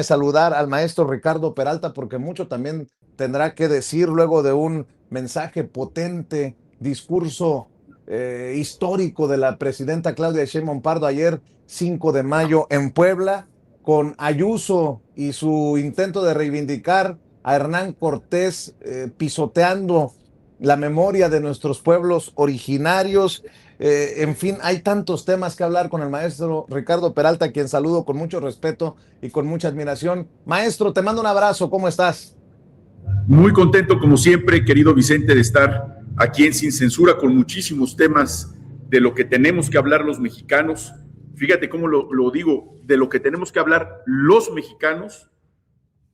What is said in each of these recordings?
saludar al maestro Ricardo Peralta porque mucho también tendrá que decir luego de un mensaje potente, discurso histórico de la presidenta Claudia Sheinbaum Pardo ayer 5 de mayo en Puebla, con Ayuso y su intento de reivindicar a Hernán Cortés, pisoteando la memoria de nuestros pueblos originarios. En fin, hay tantos temas que hablar con el maestro Ricardo Peralta, a quien saludo con mucho respeto y con mucha admiración. Maestro, te mando un abrazo, ¿cómo estás? Muy contento, como siempre, querido Vicente, de estar aquí en Sin Censura con muchísimos temas de lo que tenemos que hablar los mexicanos. Fíjate cómo lo digo, de lo que tenemos que hablar los mexicanos,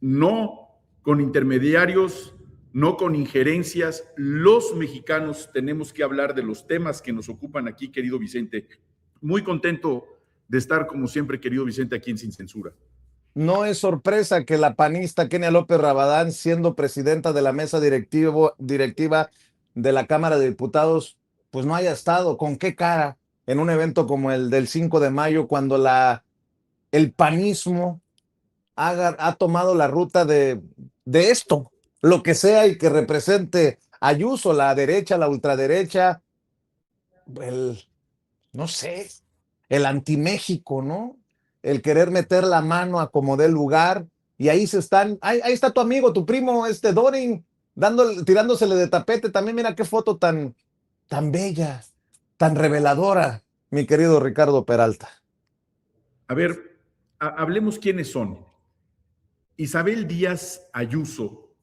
no con intermediarios, no con injerencias. Los mexicanos tenemos que hablar de los temas que nos ocupan aquí, querido Vicente. Muy contento de estar, como siempre, querido Vicente, aquí en Sin Censura. No es sorpresa que la panista Kenia López Rabadán, siendo presidenta de la mesa directiva de la Cámara de Diputados, pues no haya estado. ¿Con qué cara en un evento como el del 5 de mayo, cuando el panismo ha tomado la ruta de esto, lo que sea y que represente Ayuso, la derecha, la ultraderecha, el, no sé, el anti-México, ¿no? El querer meter la mano a como dé lugar, y ahí ahí está tu amigo, tu primo, Dorin, tirándosele de tapete. También mira qué foto tan bella, tan reveladora, mi querido Ricardo Peralta. A ver, hablemos quiénes son. Isabel Díaz Ayuso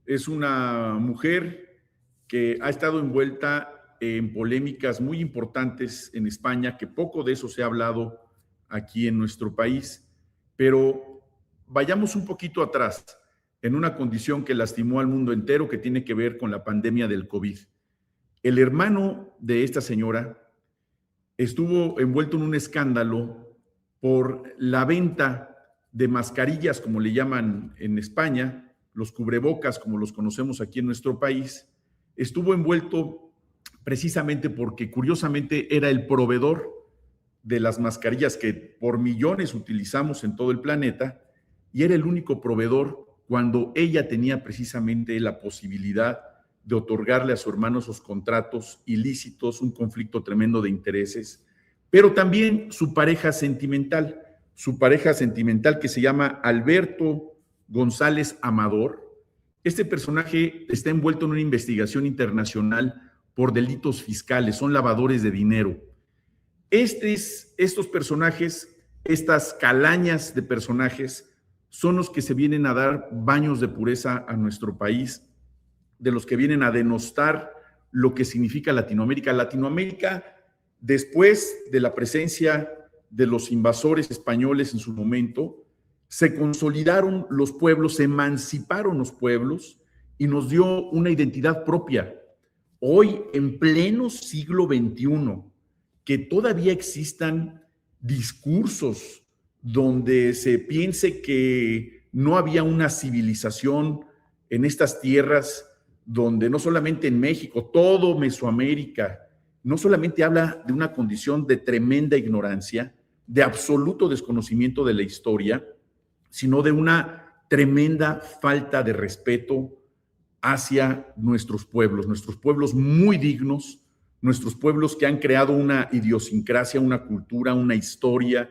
es una mujer que ha estado envuelta en polémicas muy importantes en España, que poco de eso se ha hablado aquí en nuestro país, pero vayamos un poquito atrás, en una condición que lastimó al mundo entero, que tiene que ver con la pandemia del COVID. El hermano de esta señora estuvo envuelto en un escándalo por la venta de mascarillas, como le llaman en España, los cubrebocas, como los conocemos aquí en nuestro país. Estuvo envuelto precisamente porque, curiosamente, era el proveedor de las mascarillas que por millones utilizamos en todo el planeta, y era el único proveedor cuando ella tenía precisamente la posibilidad de otorgarle a su hermano esos contratos ilícitos, un conflicto tremendo de intereses, pero también su pareja sentimental que se llama Alberto González Amador. Este personaje está envuelto en una investigación internacional por delitos fiscales, son lavadores de dinero. Estos personajes, estas calañas de personajes, son los que se vienen a dar baños de pureza a nuestro país, de los que vienen a denostar lo que significa Latinoamérica. Latinoamérica, después de la presencia de los invasores españoles en su momento, se consolidaron los pueblos, se emanciparon los pueblos y nos dio una identidad propia. Hoy, en pleno siglo XXI, que todavía existan discursos donde se piense que no había una civilización en estas tierras, donde no solamente en México, todo Mesoamérica, no solamente habla de una condición de tremenda ignorancia, de absoluto desconocimiento de la historia, sino de una tremenda falta de respeto hacia nuestros pueblos muy dignos, nuestros pueblos que han creado una idiosincrasia, una cultura, una historia.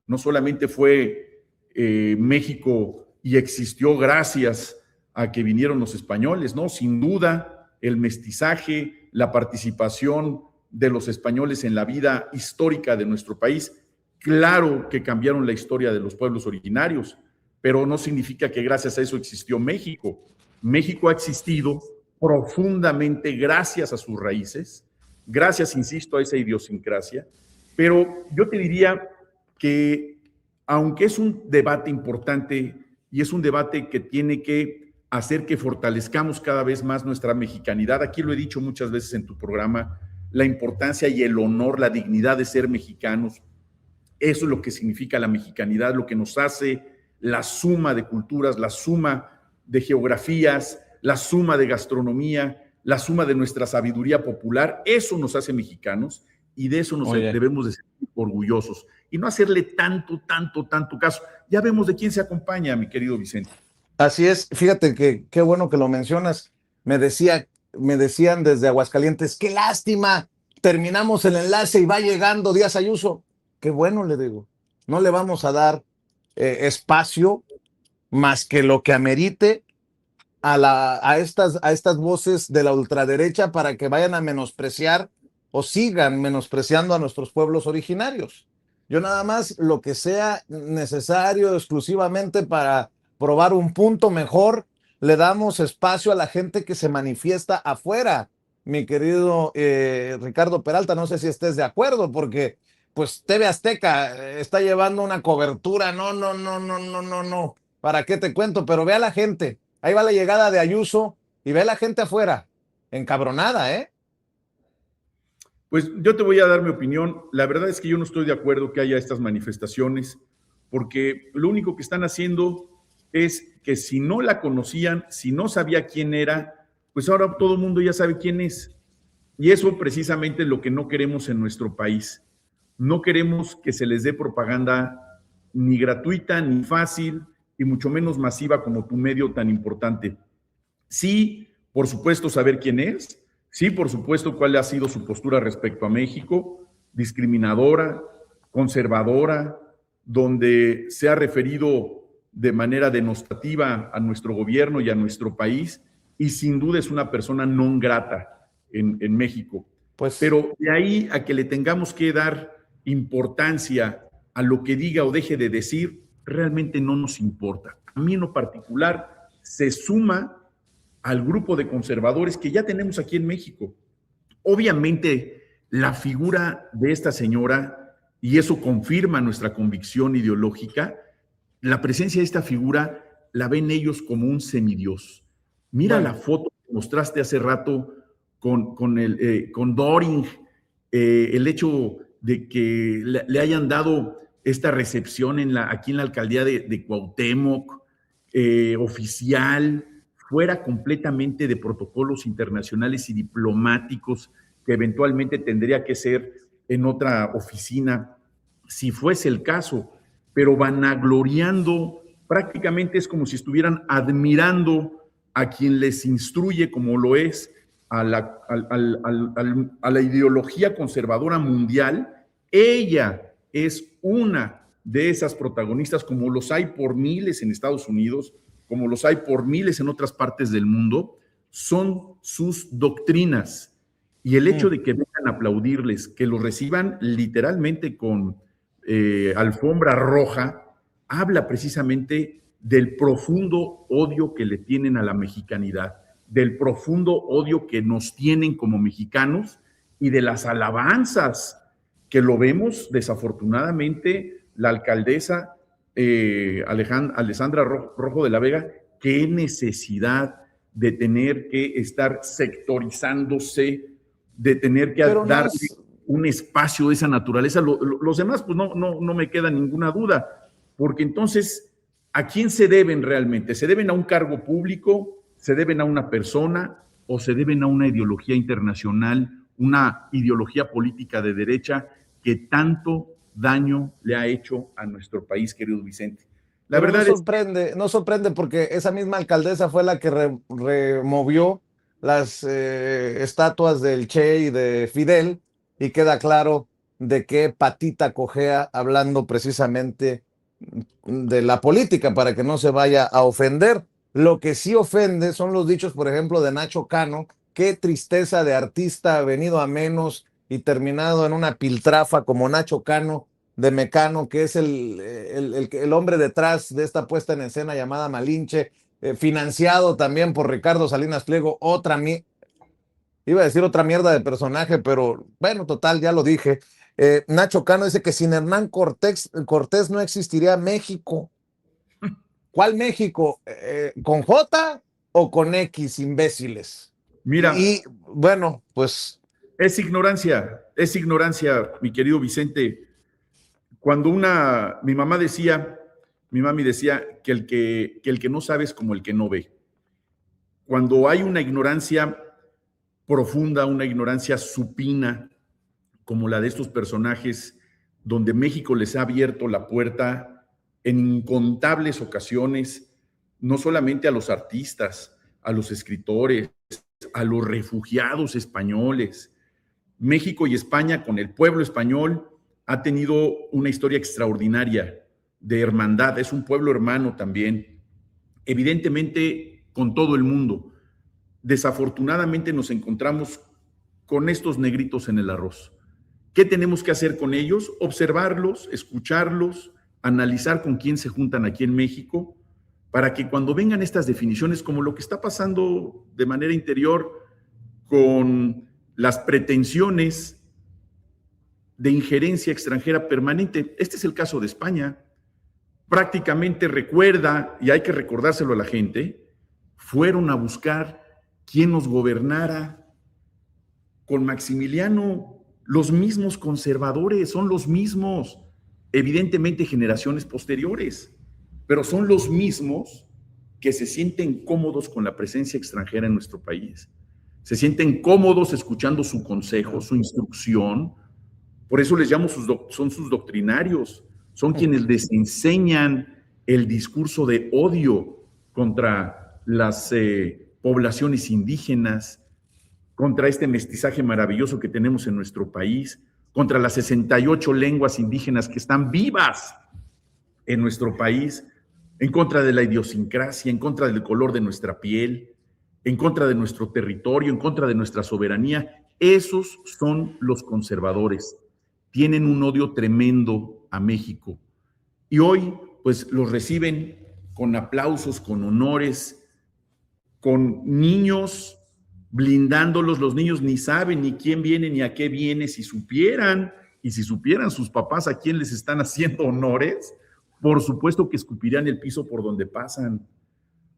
No solamente fue México y existió gracias a que vinieron los españoles, ¿no? Sin duda, el mestizaje, la participación de los españoles en la vida histórica de nuestro país, claro que cambiaron la historia de los pueblos originarios, pero no significa que gracias a eso existió México. México ha existido profundamente gracias a sus raíces, gracias, insisto, a esa idiosincrasia, pero yo te diría que aunque es un debate importante y es un debate que tiene que hacer que fortalezcamos cada vez más nuestra mexicanidad, aquí lo he dicho muchas veces en tu programa, la importancia y el honor, la dignidad de ser mexicanos, eso es lo que significa la mexicanidad, lo que nos hace la suma de culturas, la suma de geografías, la suma de gastronomía, la suma de nuestra sabiduría popular, eso nos hace mexicanos. y de eso nos Oye, debemos de sentir orgullosos y no hacerle tanto caso. Ya vemos de quién se acompaña, mi querido Vicente. así es, fíjate que qué bueno que lo mencionas. Me decían desde Aguascalientes, qué lástima, terminamos el enlace y va llegando Díaz Ayuso. Qué bueno, le digo. No le vamos a dar espacio más que lo que amerite a estas voces de la ultraderecha para que vayan a menospreciar o sigan menospreciando a nuestros pueblos originarios. Yo nada más lo que sea necesario exclusivamente para probar un punto mejor, le damos espacio a la gente que se manifiesta afuera. Mi querido Ricardo Peralta, no sé si estés de acuerdo, porque pues TV Azteca está llevando una cobertura, no, ¿para qué te cuento? Pero ve a la gente, ahí va la llegada de Ayuso y ve a la gente afuera, encabronada, ¿eh? Pues yo te voy a dar mi opinión. La verdad es que yo no estoy de acuerdo que haya estas manifestaciones, porque lo único que están haciendo es que si no la conocían, si no sabía quién era, pues ahora todo el mundo ya sabe quién es. Y eso precisamente es lo que no queremos en nuestro país. No queremos que se les dé propaganda ni gratuita, ni fácil, y mucho menos masiva como tu medio tan importante. Sí, por supuesto, saber quién es. Sí, por supuesto, cuál ha sido su postura respecto a México, discriminadora, conservadora, donde se ha referido de manera denostativa a nuestro gobierno y a nuestro país, y sin duda es una persona non grata en México. Pues Pero de ahí a que le tengamos que dar importancia a lo que diga o deje de decir, realmente no nos importa. A mí en lo particular se suma al grupo de conservadores que ya tenemos aquí en México. Obviamente, la figura de esta señora, y eso confirma nuestra convicción ideológica, la presencia de esta figura la ven ellos como un semidios. Mira la bueno, foto que mostraste hace rato con Doring, el hecho de que le hayan dado esta recepción aquí en la alcaldía de Cuauhtémoc, oficial, fuera completamente de protocolos internacionales y diplomáticos que eventualmente tendría que ser en otra oficina, si fuese el caso, pero vanagloriando, prácticamente es como si estuvieran admirando a quien les instruye, como lo es a la ideología conservadora mundial. Ella es una de esas protagonistas, como los hay por miles en Estados Unidos, como los hay por miles en otras partes del mundo, son sus doctrinas. Y el hecho de que vengan a aplaudirles, que los reciban literalmente con alfombra roja, habla precisamente del profundo odio que le tienen a la mexicanidad, del profundo odio que nos tienen como mexicanos y de las alabanzas que lo vemos desafortunadamente la alcaldesa Alessandra Rojo de la Vega. Qué necesidad de tener que estar sectorizándose, de tener que pero no dar es, un espacio de esa naturaleza. Los demás, pues no me queda ninguna duda, porque entonces, ¿a quién se deben realmente? ¿Se deben a un cargo público? ¿Se deben a una persona? ¿O se deben a una ideología internacional, una ideología política de derecha que tanto daño le ha hecho a nuestro país, querido Vicente? La pero no verdad es sorprende, no sorprende porque esa misma alcaldesa fue la que removió las estatuas del Che y de Fidel y queda claro de qué patita cojea hablando precisamente de la política para que no se vaya a ofender. Lo que sí ofende son los dichos, por ejemplo, de Nacho Cano. Qué tristeza de artista venido a menos y terminado en una piltrafa como Nacho Cano de Mecano, que es el hombre detrás de esta puesta en escena llamada Malinche, financiado también por Ricardo Salinas Pliego, iba a decir otra mierda de personaje, pero bueno, total, ya lo dije. Nacho Cano dice que sin Hernán Cortés no existiría México. ¿Cuál México? ¿Con J o con X, imbéciles? Mira, Bueno, pues es ignorancia, mi querido Vicente. Cuando mi mami decía que el que no sabe es como el que no ve. Cuando hay una ignorancia profunda, una ignorancia supina, como la de estos personajes, donde México les ha abierto la puerta en incontables ocasiones, no solamente a los artistas, a los escritores, a los refugiados españoles. México y España, con el pueblo español, ha tenido una historia extraordinaria de hermandad. Es un pueblo hermano también, evidentemente con todo el mundo. Desafortunadamente nos encontramos con estos negritos en el arroz. ¿Qué tenemos que hacer con ellos? Observarlos, escucharlos, analizar con quién se juntan aquí en México, para que cuando vengan estas definiciones, como lo que está pasando de manera interior con las pretensiones de injerencia extranjera permanente, este es el caso de España, prácticamente recuerda, y hay que recordárselo a la gente, fueron a buscar quién nos gobernara con Maximiliano, los mismos conservadores, son los mismos, evidentemente generaciones posteriores, pero son los mismos que se sienten cómodos con la presencia extranjera en nuestro país, se sienten cómodos escuchando su consejo, su instrucción. Por eso les llamo, son sus doctrinarios, son quienes les enseñan el discurso de odio contra las poblaciones indígenas, contra este mestizaje maravilloso que tenemos en nuestro país, contra las 68 lenguas indígenas que están vivas en nuestro país, en contra de la idiosincrasia, en contra del color de nuestra piel, en contra de nuestro territorio, en contra de nuestra soberanía. Esos son los conservadores. Tienen un odio tremendo a México. Y hoy, pues, los reciben con aplausos, con honores, con niños blindándolos. Los niños ni saben ni quién viene ni a qué viene. Si supieran, y si supieran sus papás a quién les están haciendo honores, por supuesto que escupirían el piso por donde pasan.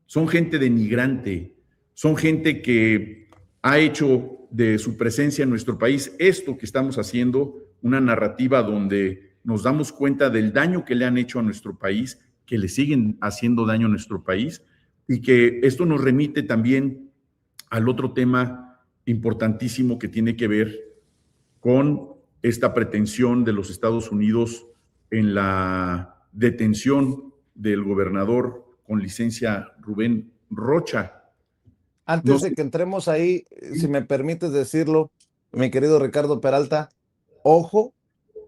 Son gente denigrante, son gente que ha hecho de su presencia en nuestro país esto que estamos haciendo, una narrativa donde nos damos cuenta del daño que le han hecho a nuestro país, que le siguen haciendo daño a nuestro país, y que esto nos remite también al otro tema importantísimo que tiene que ver con esta pretensión de los Estados Unidos en la detención del gobernador con licencia Rubén Rocha. Antes de que entremos ahí, si me permites decirlo, mi querido Ricardo Peralta, ojo,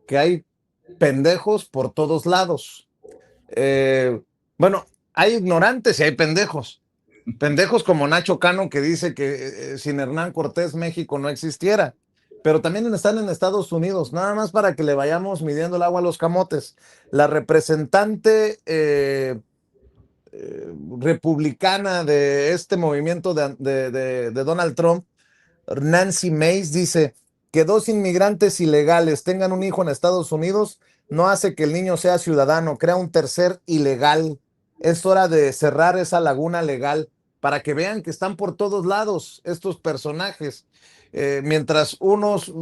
que hay pendejos por todos lados. Bueno, hay ignorantes y hay pendejos. Pendejos como Nacho Cano, que dice que sin Hernán Cortés México no existiera. Pero también están en Estados Unidos, nada más para que le vayamos midiendo el agua a los camotes. La representante republicana de este movimiento de Donald Trump, Nancy Mace, dice que 2 inmigrantes ilegales tengan un hijo en Estados Unidos no hace que el niño sea ciudadano, crea un tercer ilegal. Es hora de cerrar esa laguna legal para que vean que están por todos lados estos personajes. Mientras unos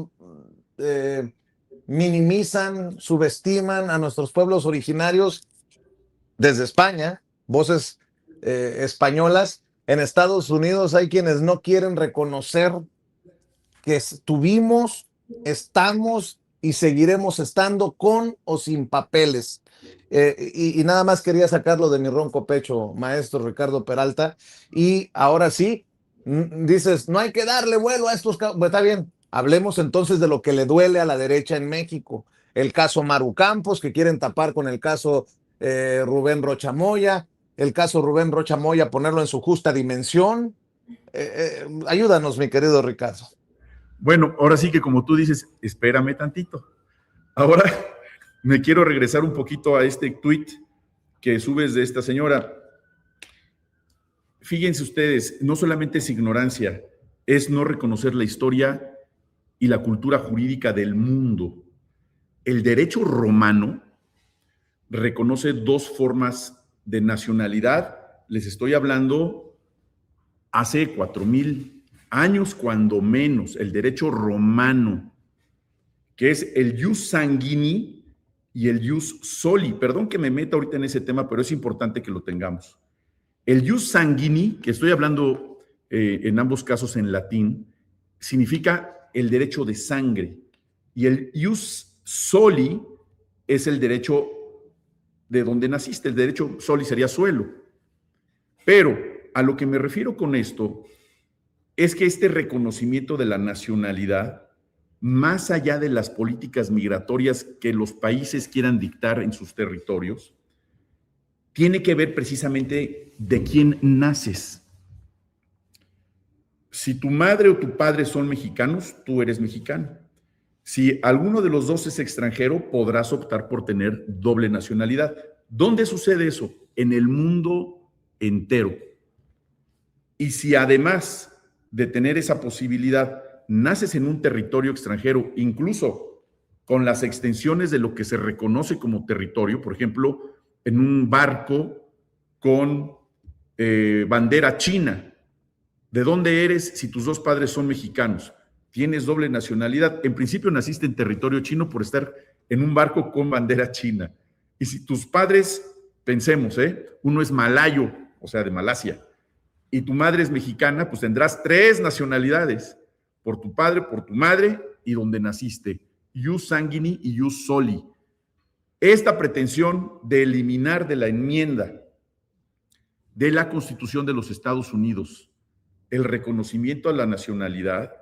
minimizan, subestiman a nuestros pueblos originarios desde España, voces españolas, en Estados Unidos hay quienes no quieren reconocer que estuvimos, estamos y seguiremos estando con o sin papeles. Y nada más quería sacarlo de mi ronco pecho, maestro Ricardo Peralta. Y ahora sí, dices, no hay que darle vuelo a estos. Pues está bien, hablemos entonces de lo que le duele a la derecha en México. El caso Maru Campos, que quieren tapar con el caso Rubén Rocha Moya. El caso Rubén Rocha Moya, ponerlo en su justa dimensión. Ayúdanos, mi querido Ricardo. Bueno, ahora sí que como tú dices, espérame tantito. Ahora me quiero regresar un poquito a este tuit que subes de esta señora. Fíjense ustedes, no solamente es ignorancia, es no reconocer la historia y la cultura jurídica del mundo. El derecho romano reconoce 2 formas de nacionalidad. Les estoy hablando hace 4,000 años, cuando menos, el derecho romano, que es el ius sanguini y el ius soli. Perdón que me meta ahorita en ese tema, pero es importante que lo tengamos. El ius sanguini, que estoy hablando en ambos casos en latín, significa el derecho de sangre. Y el ius soli es el derecho de donde naciste, el derecho soli sería suelo. Pero a lo que me refiero con esto es que este reconocimiento de la nacionalidad, más allá de las políticas migratorias que los países quieran dictar en sus territorios, tiene que ver precisamente de quién naces. Si tu madre o tu padre son mexicanos, tú eres mexicano. Si alguno de los dos es extranjero, podrás optar por tener doble nacionalidad. ¿Dónde sucede eso? En el mundo entero. Y si además de tener esa posibilidad, naces en un territorio extranjero, incluso con las extensiones de lo que se reconoce como territorio, por ejemplo, en un barco con bandera china, ¿de dónde eres si tus dos padres son mexicanos? Tienes doble nacionalidad. En principio naciste en territorio chino por estar en un barco con bandera china. Y si tus padres, pensemos, uno es malayo, o sea, de Malasia, y tu madre es mexicana, pues tendrás 3 nacionalidades, por tu padre, por tu madre y donde naciste, ius sanguini y ius soli. Esta pretensión de eliminar de la enmienda de la Constitución de los Estados Unidos el reconocimiento a la nacionalidad,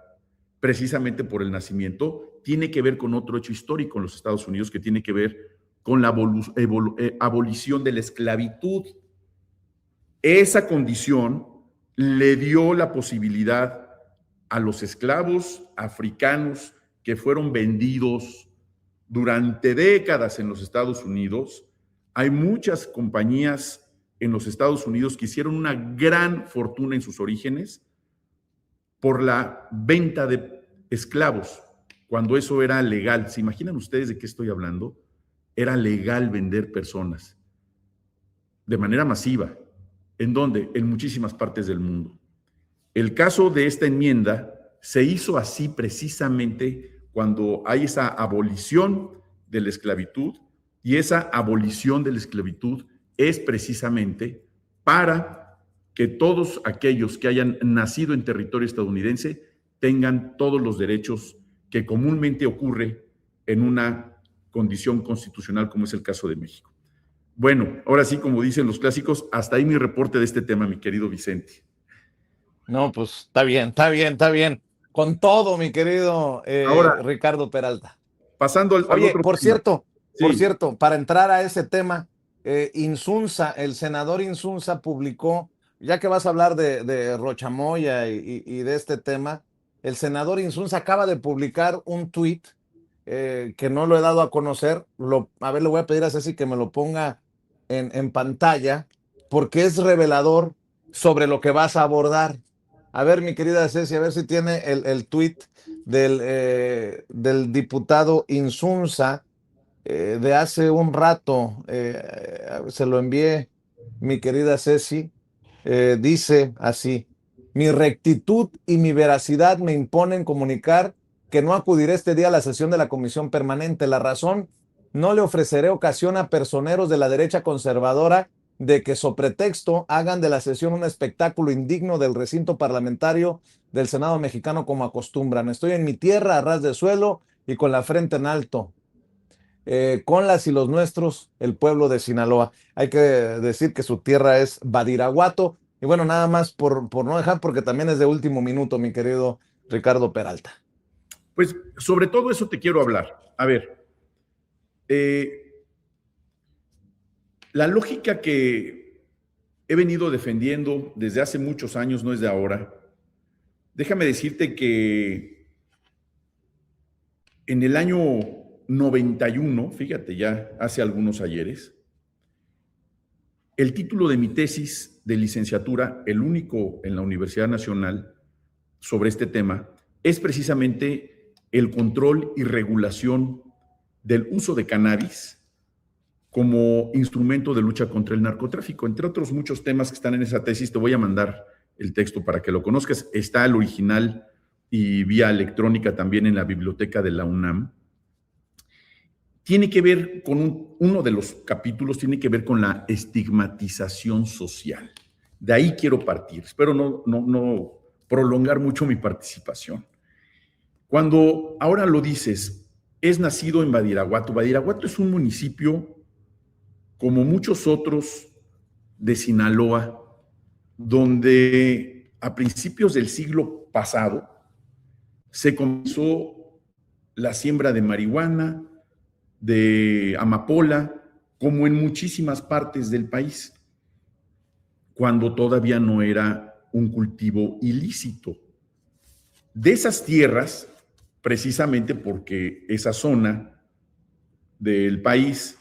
precisamente por el nacimiento, tiene que ver con otro hecho histórico en los Estados Unidos que tiene que ver con la abolición de la esclavitud. Esa condición le dio la posibilidad a los esclavos africanos que fueron vendidos durante décadas en los Estados Unidos. Hay muchas compañías en los Estados Unidos que hicieron una gran fortuna en sus orígenes por la venta de esclavos, cuando eso era legal. ¿Se imaginan ustedes de qué estoy hablando? Era legal vender personas de manera masiva. ¿En dónde? En muchísimas partes del mundo. El caso de esta enmienda se hizo así precisamente cuando hay esa abolición de la esclavitud, y esa abolición de la esclavitud es precisamente para que todos aquellos que hayan nacido en territorio estadounidense tengan todos los derechos que comúnmente ocurre en una condición constitucional como es el caso de México. Bueno, ahora sí, como dicen los clásicos, hasta ahí mi reporte de este tema, mi querido Vicente. No, pues está bien, está bien, está bien. Con todo, mi querido Ahora, Ricardo Peralta. pasando al Oye, otro tema. por Sí, cierto, para entrar a ese tema, Insunza, el senador Insunza publicó, ya que vas a hablar de Rochamoya y de este tema, el senador Insunza acaba de publicar un tuit que no lo he dado a conocer. A ver, le voy a pedir a Ceci que me lo ponga en pantalla, porque es revelador sobre lo que vas a abordar. A ver, mi querida Ceci, a ver si tiene el tuit del diputado Insunza de hace un rato. Se lo envié, mi querida Ceci. Dice así: mi rectitud y mi veracidad me imponen comunicar que no acudiré este día a la sesión de la comisión permanente. La razón: no le ofreceré ocasión a personeros de la derecha conservadora de que, so pretexto, hagan de la sesión un espectáculo indigno del recinto parlamentario del Senado mexicano como acostumbran. Estoy en mi tierra, a ras de suelo y con la frente en alto. Con las y los nuestros, el pueblo de Sinaloa. Hay que decir que su tierra es Badiraguato. Y bueno, nada más por no dejar, porque también es de último minuto, mi querido Ricardo Peralta. pues sobre todo eso te quiero hablar. A ver, la lógica que he venido defendiendo desde hace muchos años, no es de ahora. Déjame decirte que en el año 91, fíjate ya, hace algunos ayeres, el título de mi tesis de licenciatura, el único en la Universidad Nacional sobre este tema, es precisamente el control y regulación del uso de cannabis como instrumento de lucha contra el narcotráfico. Entre otros muchos temas que están en esa tesis, te voy a mandar el texto para que lo conozcas. Está el original y vía electrónica también en la biblioteca de la UNAM. Tiene que ver con uno de los capítulos, tiene que ver con la estigmatización social. De ahí quiero partir. Espero no prolongar mucho mi participación. Cuando ahora lo dices, es nacido en Badiraguato. Badiraguato es un municipio, como muchos otros de Sinaloa, donde a principios del siglo pasado se comenzó la siembra de marihuana, de amapola, como en muchísimas partes del país, cuando todavía no era un cultivo ilícito. De esas tierras, precisamente porque esa zona del país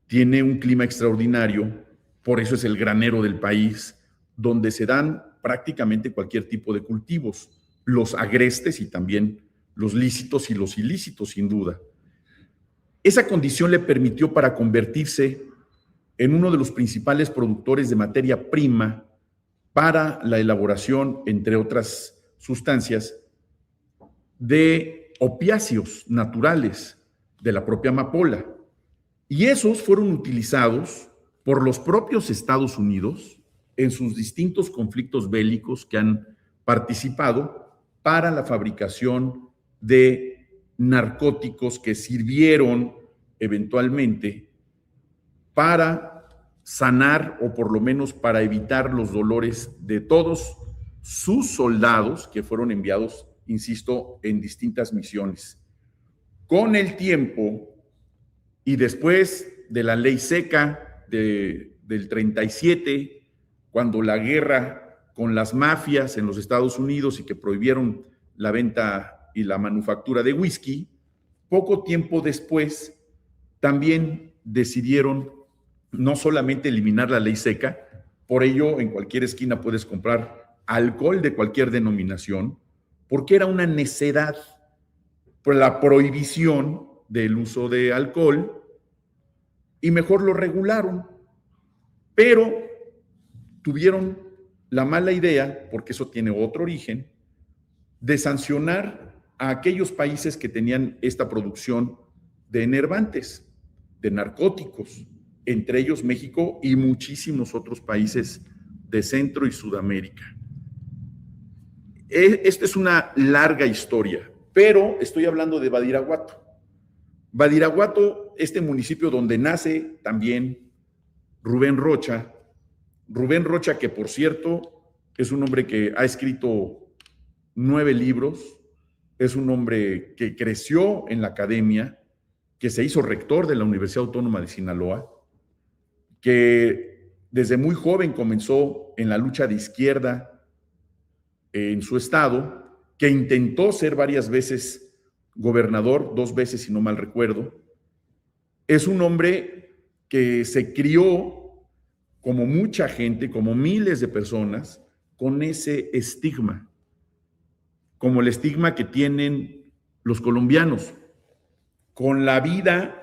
tiene un clima extraordinario, por eso es el granero del país, donde se dan prácticamente cualquier tipo de cultivos, los agrestes y también los lícitos y los ilícitos, sin duda. Esa condición le permitió para convertirse en uno de los principales productores de materia prima para la elaboración, entre otras sustancias, de opiáceos naturales de la propia amapola. Y esos fueron utilizados por los propios Estados Unidos en sus distintos conflictos bélicos que han participado para la fabricación de narcóticos que sirvieron eventualmente para sanar o por lo menos para evitar los dolores de todos sus soldados que fueron enviados, insisto, en distintas misiones. Con el tiempo y después de la ley seca del 37, cuando la guerra con las mafias en los Estados Unidos y que prohibieron la venta y la manufactura de whisky, poco tiempo después también decidieron no solamente eliminar la ley seca, por ello en cualquier esquina puedes comprar alcohol de cualquier denominación, porque era una necedad por la prohibición del uso de alcohol y mejor lo regularon, pero tuvieron la mala idea, porque eso tiene otro origen, de sancionar a aquellos países que tenían esta producción de enervantes, de narcóticos, entre ellos México y muchísimos otros países de Centro y Sudamérica. Esta es una larga historia, pero estoy hablando de Badiraguato. Badiraguato, este municipio donde nace también Rubén Rocha. Rubén Rocha, que por cierto es un hombre que ha escrito 9 libros, es un hombre que creció en la academia, que se hizo rector de la Universidad Autónoma de Sinaloa, que desde muy joven comenzó en la lucha de izquierda en su estado, que intentó ser varias veces gobernador, 2 veces si no mal recuerdo. Es un hombre que se crió, como mucha gente, como miles de personas, con ese estigma, como el estigma que tienen los colombianos, con la vida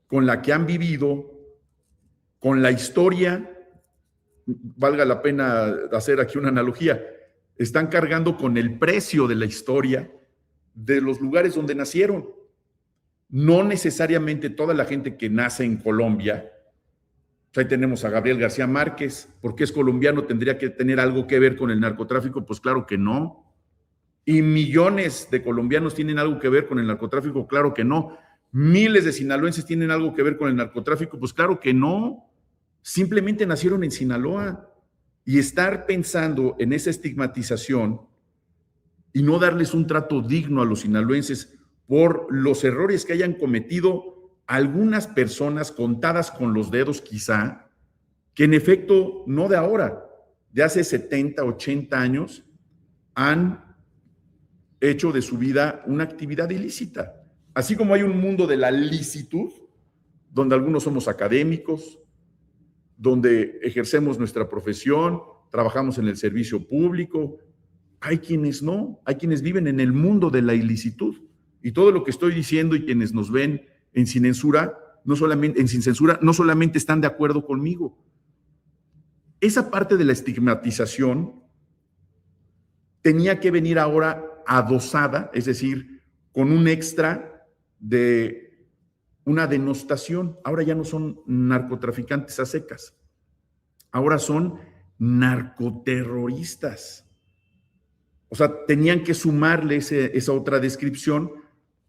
con la que han vivido, con la historia, valga la pena hacer aquí una analogía, están cargando con el precio de la historia de los lugares donde nacieron. No necesariamente toda la gente que nace en Colombia, ahí tenemos a Gabriel García Márquez, porque es colombiano, tendría que tener algo que ver con el narcotráfico, pues claro que no. Y millones de colombianos tienen algo que ver con el narcotráfico, claro que no. Miles de sinaloenses tienen algo que ver con el narcotráfico, pues claro que no. Simplemente nacieron en Sinaloa. Y estar pensando en esa estigmatización y no darles un trato digno a los sinaloenses por los errores que hayan cometido algunas personas contadas con los dedos quizá, que en efecto no de ahora, de hace 70, 80 años, han hecho de su vida una actividad ilícita. Así como hay un mundo de la licitud, donde algunos somos académicos, donde ejercemos nuestra profesión, trabajamos en el servicio público, hay quienes no, hay quienes viven en el mundo de la ilicitud. Y todo lo que estoy diciendo y quienes nos ven en Sin Censura, no solamente están de acuerdo conmigo. Esa parte de la estigmatización tenía que venir ahora adosada, es decir, con un extra de una denostación. Ahora ya no son narcotraficantes a secas, ahora son narcoterroristas. O sea, tenían que sumarle esa otra descripción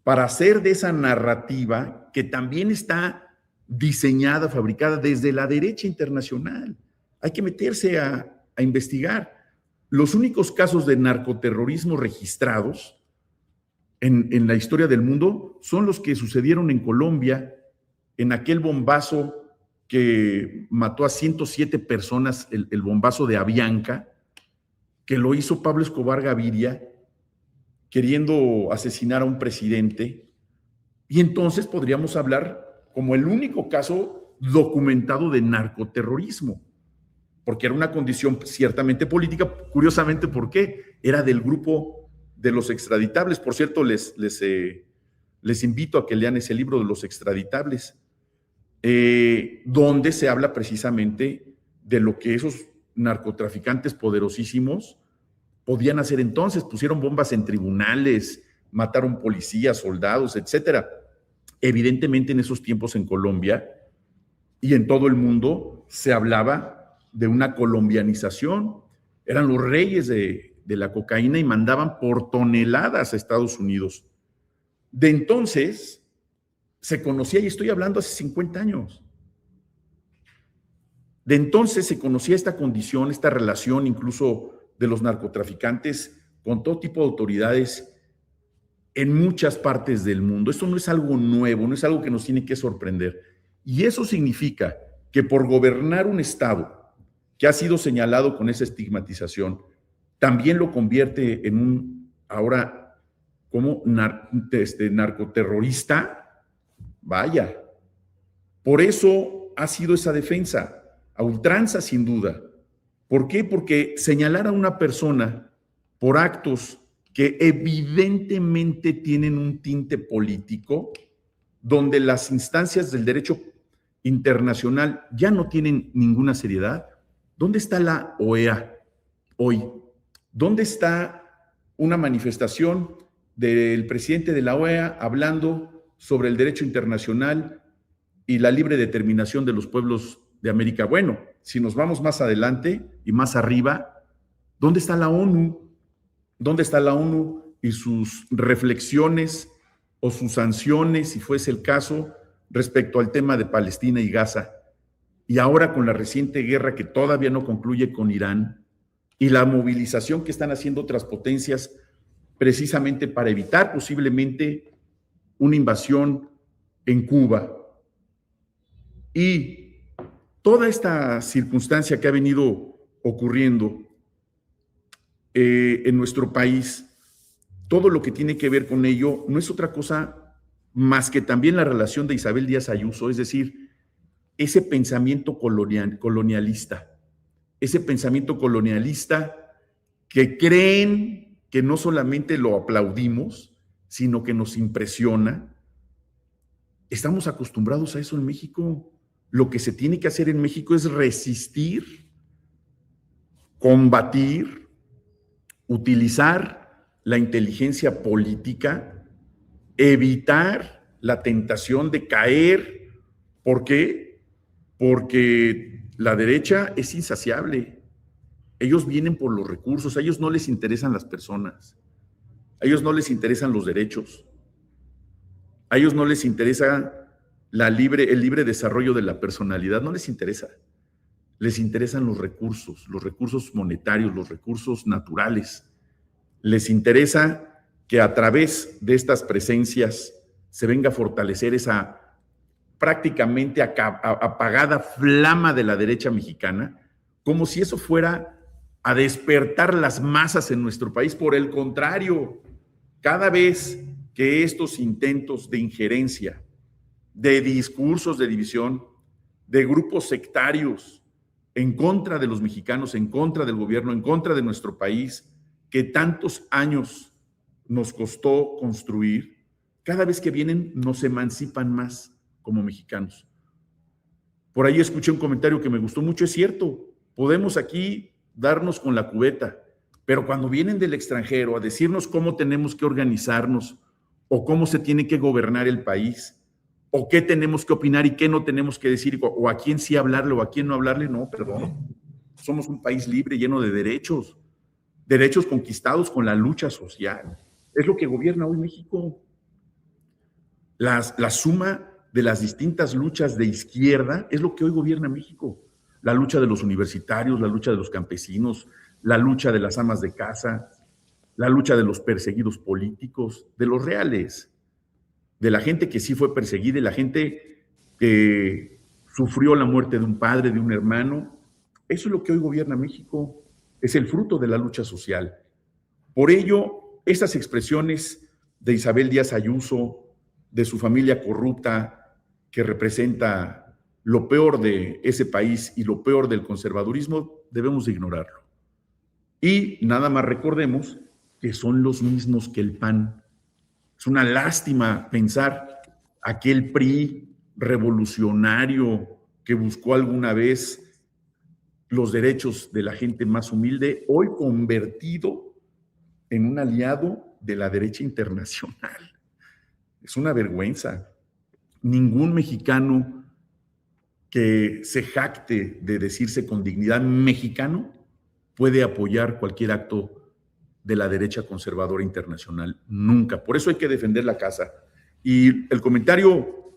para hacer de esa narrativa que también está diseñada, fabricada desde la derecha internacional. Hay que meterse a investigar. Los únicos casos de narcoterrorismo registrados en la historia del mundo son los que sucedieron en Colombia, en aquel bombazo que mató a 107 personas, el bombazo de Avianca, que lo hizo Pablo Escobar Gaviria, queriendo asesinar a un presidente. Y entonces podríamos hablar como el único caso documentado de narcoterrorismo, porque era una condición ciertamente política. Curiosamente, ¿por qué? Era del grupo de los extraditables. Por cierto, les invito a que lean ese libro de los extraditables, donde se habla precisamente de lo que esos narcotraficantes poderosísimos podían hacer entonces. Pusieron bombas en tribunales, mataron policías, soldados, etcétera. Evidentemente, en esos tiempos en Colombia y en todo el mundo se hablaba de una colombianización. Eran los reyes de la cocaína y mandaban por toneladas a Estados Unidos. De entonces se conocía, y estoy hablando hace 50 años, de entonces se conocía esta condición, esta relación incluso de los narcotraficantes con todo tipo de autoridades en muchas partes del mundo. Esto no es algo nuevo, no es algo que nos tiene que sorprender. Y eso significa que por gobernar un Estado que ha sido señalado con esa estigmatización, también lo convierte en un, ahora, como narcoterrorista. Vaya, por eso ha sido esa defensa, a ultranza sin duda. ¿Por qué? Porque señalar a una persona por actos que evidentemente tienen un tinte político, donde las instancias del derecho internacional ya no tienen ninguna seriedad. ¿Dónde está la OEA hoy? ¿Dónde está una manifestación del presidente de la OEA hablando sobre el derecho internacional y la libre determinación de los pueblos de América? Bueno, si nos vamos más adelante y más arriba, ¿dónde está la ONU? ¿Dónde está la ONU y sus reflexiones o sus sanciones, si fuese el caso, respecto al tema de Palestina y Gaza? Y ahora con la reciente guerra que todavía no concluye con Irán y la movilización que están haciendo otras potencias precisamente para evitar posiblemente una invasión en Cuba. Y toda esta circunstancia que ha venido ocurriendo en nuestro país, todo lo que tiene que ver con ello no es otra cosa más que también la relación de Isabel Díaz Ayuso, es decir, ese pensamiento colonialista, ese pensamiento colonialista que creen que no solamente lo aplaudimos, sino que nos impresiona. Estamos acostumbrados a eso en México. Lo que se tiene que hacer en México es resistir, combatir, utilizar la inteligencia política, evitar la tentación de caer. ¿Por qué? Porque la derecha es insaciable. Ellos vienen por los recursos, a ellos no les interesan las personas, a ellos no les interesan los derechos, a ellos no les interesa el libre desarrollo de la personalidad, no les interesa. Les interesan los recursos monetarios, los recursos naturales. Les interesa que a través de estas presencias se venga a fortalecer esa prácticamente apagada flama de la derecha mexicana, como si eso fuera a despertar las masas en nuestro país. Por el contrario, cada vez que estos intentos de injerencia, de discursos de división, de grupos sectarios en contra de los mexicanos, en contra del gobierno, en contra de nuestro país, que tantos años nos costó construir, cada vez que vienen nos emancipan más como mexicanos. Por ahí escuché un comentario que me gustó mucho. Es cierto, podemos aquí darnos con la cubeta, pero cuando vienen del extranjero a decirnos cómo tenemos que organizarnos o cómo se tiene que gobernar el país o qué tenemos que opinar y qué no tenemos que decir o a quién sí hablarle o a quién no hablarle, no, perdón. Somos un país libre, lleno de derechos, derechos conquistados con la lucha social. Es lo que gobierna hoy México. La suma de las distintas luchas de izquierda es lo que hoy gobierna México. La lucha de los universitarios, la lucha de los campesinos, la lucha de las amas de casa, la lucha de los perseguidos políticos, de los reales, de la gente que sí fue perseguida y la gente que sufrió la muerte de un padre, de un hermano. Eso es lo que hoy gobierna México. Es el fruto de la lucha social. Por ello, estas expresiones de Isabel Díaz Ayuso, de su familia corrupta, que representa lo peor de ese país y lo peor del conservadurismo, debemos de ignorarlo. Y nada más recordemos que son los mismos que el PAN. Es una lástima pensar aquel PRI revolucionario que buscó alguna vez los derechos de la gente más humilde, hoy convertido en un aliado de la derecha internacional. Es una vergüenza. Ningún mexicano que se jacte de decirse con dignidad mexicano puede apoyar cualquier acto de la derecha conservadora internacional. Nunca. Por eso hay que defender la casa. Y el comentario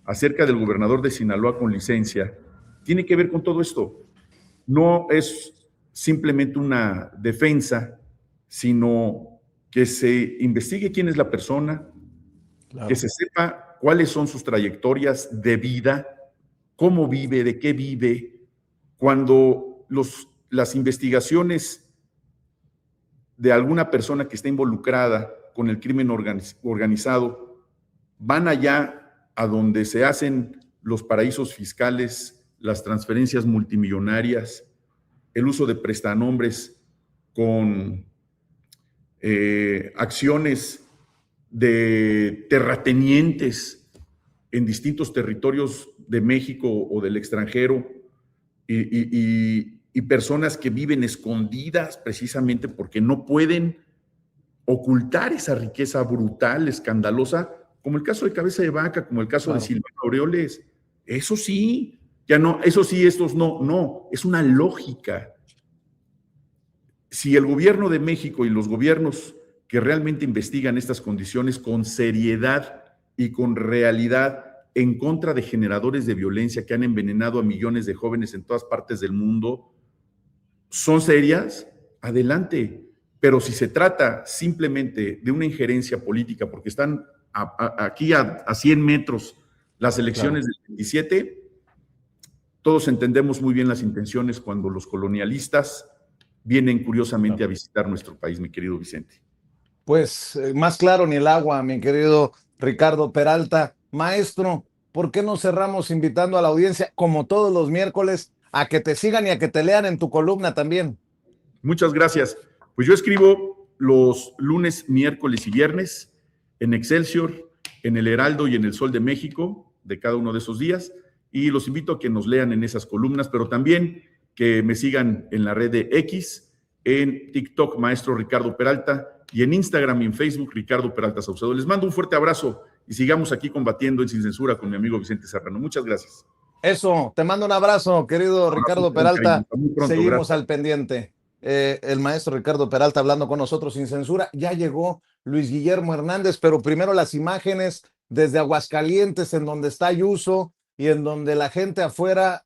acerca del gobernador de Sinaloa con licencia tiene que ver con todo esto. No es simplemente una defensa, sino que se investigue quién es la persona, claro, que se sepa cuáles son sus trayectorias de vida, cómo vive, de qué vive. Cuando las investigaciones de alguna persona que está involucrada con el crimen organizado van allá a donde se hacen los paraísos fiscales, las transferencias multimillonarias, el uso de prestanombres con acciones de terratenientes en distintos territorios de México o del extranjero y personas que viven escondidas precisamente porque no pueden ocultar esa riqueza brutal, escandalosa, como el caso de Cabeza de Vaca, como el caso de Silvano Aureoles. Eso sí, ya no, eso sí, estos no, es una lógica. Si el gobierno de México y los gobiernos que realmente investigan estas condiciones con seriedad y con realidad en contra de generadores de violencia que han envenenado a millones de jóvenes en todas partes del mundo, son serias, adelante. Pero si se trata simplemente de una injerencia política, porque están aquí a 100 metros las elecciones del 27, todos entendemos muy bien las intenciones cuando los colonialistas vienen curiosamente a visitar nuestro país, mi querido Vicente. Pues más claro ni el agua, mi querido Ricardo Peralta. Maestro, ¿por qué no cerramos invitando a la audiencia, como todos los miércoles, a que te sigan y a que te lean en tu columna también? Muchas gracias. Pues yo escribo los lunes, miércoles y viernes en Excelsior, en El Heraldo y en El Sol de México, de cada uno de esos días, y los invito a que nos lean en esas columnas, pero también que me sigan en la red de X, en TikTok, Maestro Ricardo Peralta, y en Instagram y en Facebook, Ricardo Peralta Saucedo. Les mando un fuerte abrazo y sigamos aquí combatiendo en Sin Censura con mi amigo Vicente Serrano. Muchas gracias. Eso, te mando un abrazo, querido Ricardo Peralta. Seguimos gracias. Al pendiente. El maestro Ricardo Peralta hablando con nosotros sin censura. Ya llegó Luis Guillermo Hernández, pero primero las imágenes desde Aguascalientes, en donde está Ayuso y en donde la gente afuera